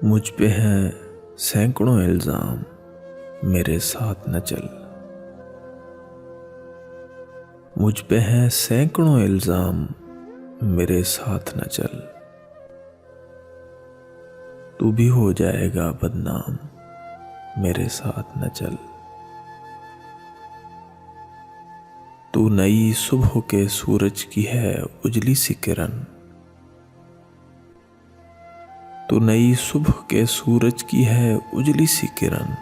मुझ पे हैं सैकड़ों इल्जाम, मेरे साथ न चल। मुझ पे हैं सैकड़ों इल्जाम, मेरे साथ न चल। तू भी हो जाएगा बदनाम, मेरे साथ न चल। तू नई सुबह के सूरज की है उजली सी किरण। तू नई सुबह के सूरज की है उजली सी किरण।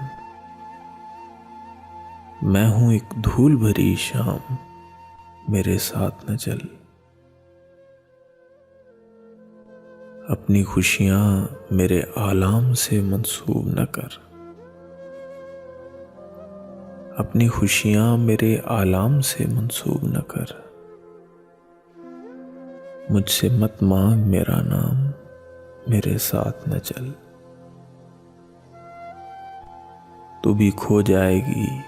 मैं हूं एक धूल भरी शाम, मेरे साथ न चल। अपनी खुशियां मेरे आलाम से मंसूब न कर। अपनी खुशियां मेरे आलाम से मंसूब न कर। मुझसे मत मांग मेरा नाम, मेरे साथ न चल। तू भी खो जाएगी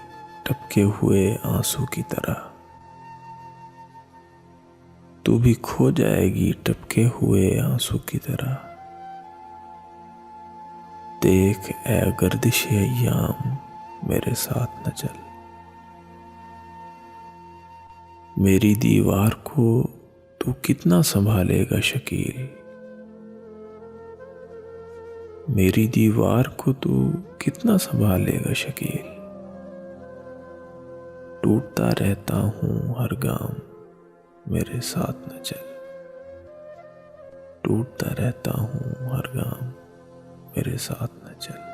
टपके हुए आंसू की तरह। तू भी खो जाएगी टपके हुए आंसू की तरह। देख ऐ गर्दिश अय्याम, मेरे साथ न चल। मेरी दीवार को तू कितना संभालेगा शकील। मेरी दीवार को तू कितना संभालेगा शकील। टूटता रहता हूं हर गाम, मेरे साथ न चल। टूटता रहता हूं हर गाम, मेरे साथ न चल।